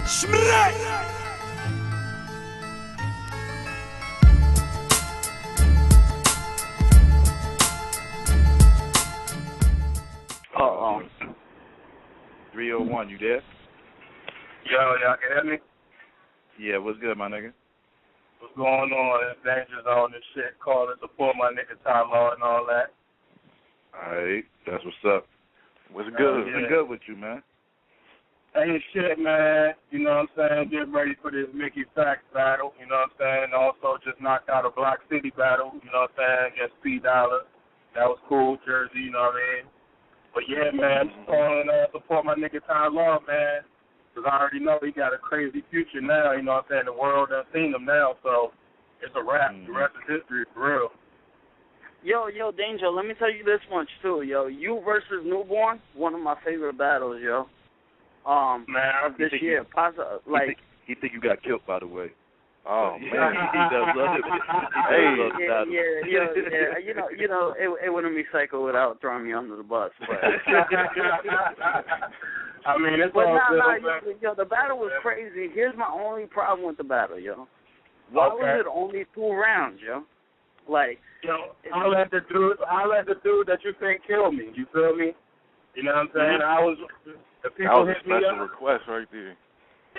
Uh-oh. 301, you there? Yo, y'all can hear me? Yeah, what's good, my nigga? What's going on? It's Danja Zone and shit. Call and support my nigga Tyler and all that. Alright, that's what's up. What's good? What's good with you, man? Hey, shit, man. You know what I'm saying? Get ready for this Mickey Factz battle. You know what I'm saying? Also just knocked out a Block City battle. You know what I'm saying? Against P Dollar. That was cool. Jersey, you know what I mean? But yeah, man, just calling support my nigga Tyler, man. Because I already know he got a crazy future now. You know what I'm saying? The world done seen him now, so it's a wrap. The rest is history, for real. Yo, Danger, let me tell you this much, too, yo. You versus Nuborn, one of my favorite battles, yo. Man, this year. He think you got killed, by the way. Oh, he man. does love it. Yeah. You know, it wouldn't be psycho without throwing me under the bus. But I mean, it's but all good. yo, the battle was crazy. Here's my only problem with the battle, yo. Why was it only 2 rounds, yo? Like, yo, I let the dude that you think killed me. You feel me? You know what I'm saying? The people hit me up. That was a special request right there.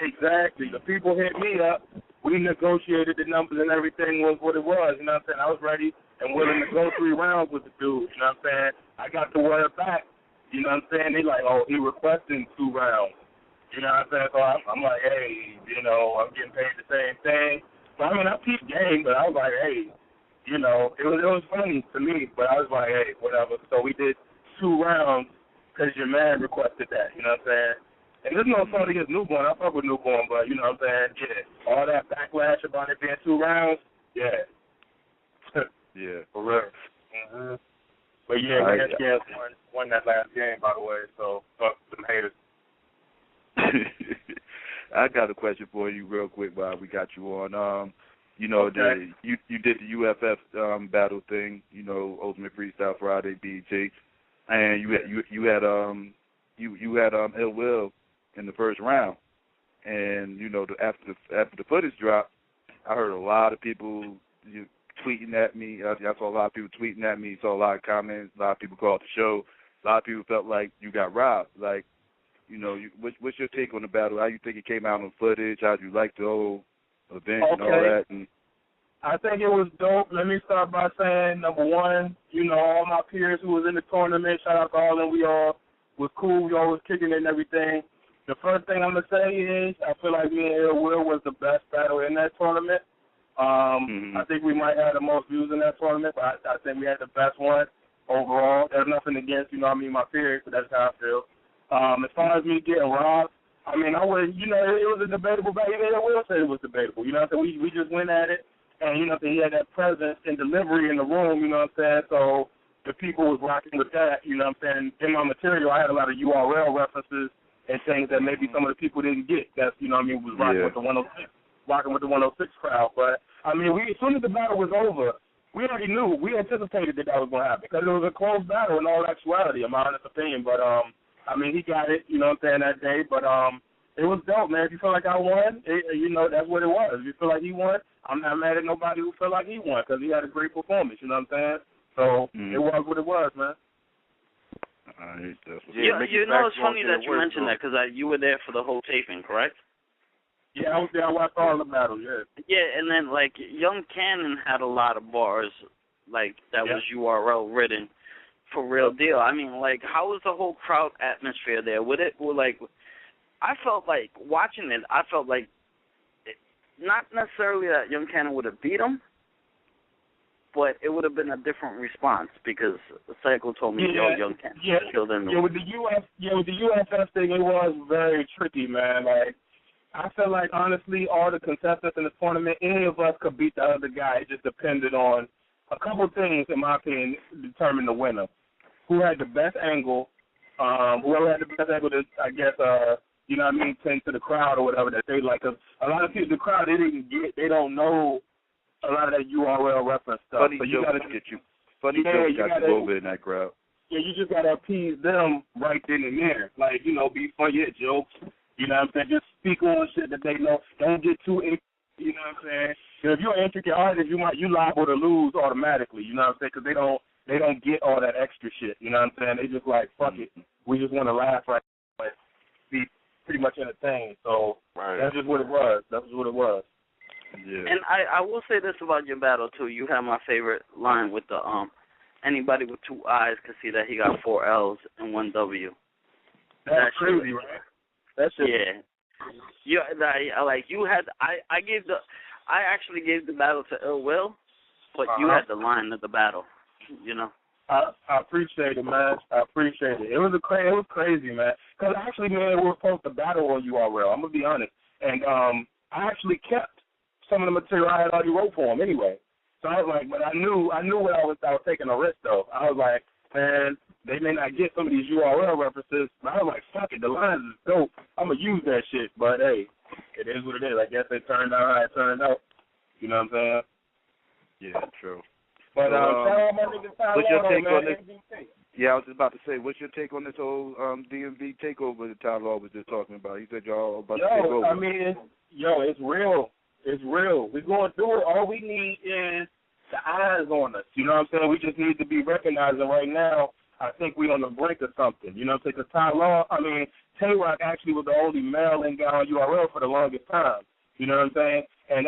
Exactly. The people hit me up. We negotiated the numbers and everything was what it was. You know what I'm saying? I was ready and willing to go 3 rounds with the dude. You know what I'm saying? I got the word back. You know what I'm saying? They like, oh, he requesting 2 rounds. You know what I'm saying? So I'm like, hey, you know, I'm getting paid the same thing. But I mean, I peeped game, but I was like, hey, you know, it was funny to me. But I was like, hey, whatever. So we did 2 rounds because your man requested that. You know what I'm saying? And there's no fault against Nuborn. I fuck with Nuborn, but you know what I'm saying? Yeah. All that backlash about it being 2 rounds, yeah. Yeah. For real. Mm-hmm. But yeah, won that last game, by the way, so fuck some haters. I got a question for you real quick while we got you on. You know, you did the UFF battle thing, you know, Ultimate Freestyle Friday, BET, and you had Ill Will in the first round, and you know after the footage dropped, I heard a lot of people tweeting at me. I saw a lot of people tweeting at me. Saw a lot of comments. A lot of people called the show. A lot of people felt like you got robbed. Like, you know, what's your take on the battle? How you think it came out on footage? How do you like the whole event and all that? And I think it was dope. Let me start by saying, number one, you know, all my peers who was in the tournament, shout out to all of them. We all was cool. We all was kicking it and everything. The first thing I'm going to say is I feel like me and Ill Will was the best battle in that tournament. I think we might have the most views in that tournament, but I think we had the best one overall. There's nothing against, you know what I mean, my peers, but that's how I feel. As far as me getting robbed, I mean, I would, you know, it was a debatable battle. Even Ill Will said it was debatable. You know what I'm saying? We just went at it, and, you know, he had that presence and delivery in the room, you know what I'm saying? So the people was rocking with that, you know what I'm saying? In my material, I had a lot of URL references and things that maybe some of the people didn't get. That's, you know what I mean, was rocking with the 106. Rocking with the 106 crowd. But, I mean, as soon as the battle was over, we already knew, we anticipated that was going to happen because it was a close battle in all actuality, in my honest opinion. But, I mean, he got it, you know what I'm saying, that day. But it was dope, man. If you feel like I won, you know, that's what it was. If you feel like he won, I'm not mad at nobody who feel like he won because he had a great performance, you know what I'm saying? So it was what it was, man. All right, you know, it's funny that you mentioned that because you were there for the whole taping, correct? Yeah, I was there. I watched all the battles, yeah. Yeah, and then, like, Young Cannon had a lot of bars, like, that was URL written for real deal. I mean, like, how was the whole crowd atmosphere there? I felt like, watching it, not necessarily that Young Cannon would have beat him, but it would have been a different response because Psycho told me, Young Cannon killed him. With the UFS thing, it was very tricky, man. Like, I feel like, honestly, all the contestants in the tournament, any of us could beat the other guy. It just depended on a couple things, in my opinion, to determine the winner. Who had the best angle, whoever had the best angle to, I guess, you know what I mean, tend to the crowd or whatever that they like. Because a lot of people, the crowd, they don't know a lot of that URL reference stuff. Funny jokes got you a little bit in that crowd. Yeah, you just got to appease them right then and there. Like, you know, be funny, jokes. You know what I'm saying? Just speak on shit that they know. Don't get too, you know what I'm saying? Because if you're an intricate artist, you liable to lose automatically. You know what I'm saying? Because they don't get all that extra shit. You know what I'm saying? They just like, fuck it. We just want to laugh right now and be pretty much entertained. So that's just what it was. That's what it was. Yeah. And I will say this about your battle too. You have my favorite line with the anybody with two eyes can see that he got 4 L's and 1 W. That's crazy, right? That's just You like you had I actually gave the battle to Ill Will, but you had the line of the battle. You know. I appreciate it, man. I appreciate it. It was crazy, man. Because actually, man, we were supposed to battle on URL. I'm gonna be honest, and I actually kept some of the material I had already wrote for him anyway. So I was like, but I knew what I was taking a risk though. I was like, man, they may not get some of these URL references, but I was like, fuck it, the lines is dope. I'm gonna use that shit. But hey, it is what it is. I guess it turned out how it turned out. You know what I'm saying? Yeah, true. But what's your take on this? Yeah, I was just about to say, what's your take on this whole DMV takeover that Ty Law was just talking about? He said y'all about to take over. I mean, it's real. It's real. We're going through it. All we need is the eyes on us. You know what I'm saying? We just need to be recognized. And right now, I think we're on the brink of something. You know what I'm saying? Because Ty Law, Tay-Rock actually was the only male-in guy on URL for the longest time. You know what I'm saying? And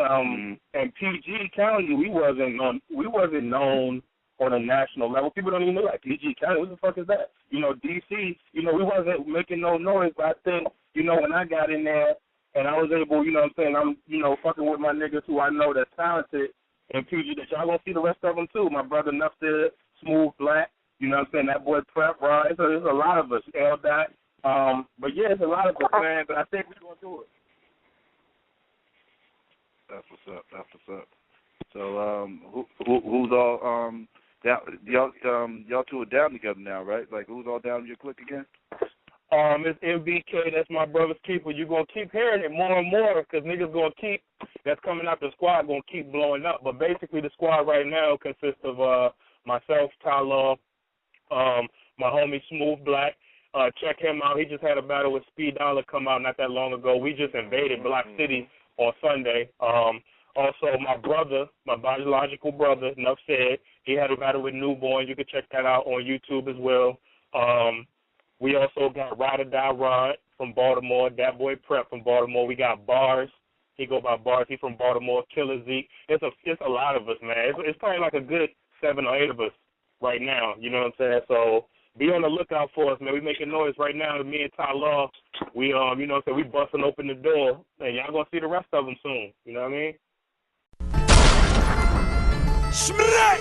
PG County, we wasn't known on a national level. People don't even know that. PG County, what the fuck is that? You know, DC, we wasn't making no noise. But I think, when I got in there and I was able, you know what I'm saying, I'm, fucking with my niggas who I know that's talented and PG, that y'all gonna see the rest of them too. My brother Nuffstead, Smooth Black, you know what I'm saying, that boy Prep, Rod. There's a lot of us, L-Dot. But yeah, it's a lot of us, man, but I think we're gonna do it. That's what's up. So, who's all y'all two are down together now, right? Like, who's all down with your clique again? It's MBK. That's my brother's keeper. You're gonna keep hearing it more and more because niggas gonna keep that's coming out the squad gonna keep blowing up. But basically, the squad right now consists of myself, Ty Law, my homie Smooth Black. Check him out. He just had a battle with Speed Dollar come out not that long ago. We just invaded Block City on Sunday. Also, my brother, my biological brother, Nuff said, he had a battle with Nuborn. You can check that out on YouTube as well. We also got Ride or Die Rod from Baltimore, that boy Prep from Baltimore. We got Bars. He go by Bars. He from Baltimore. Killer Zeke. It's a lot of us, man. It's probably like a good 7 or 8 of us right now. You know what I'm saying? So be on the lookout for us, man. We making noise right now. Me and Ty Law, we you know what I'm saying, we busting open the door, and y'all gonna see the rest of them soon. You know what I mean? Shmrek!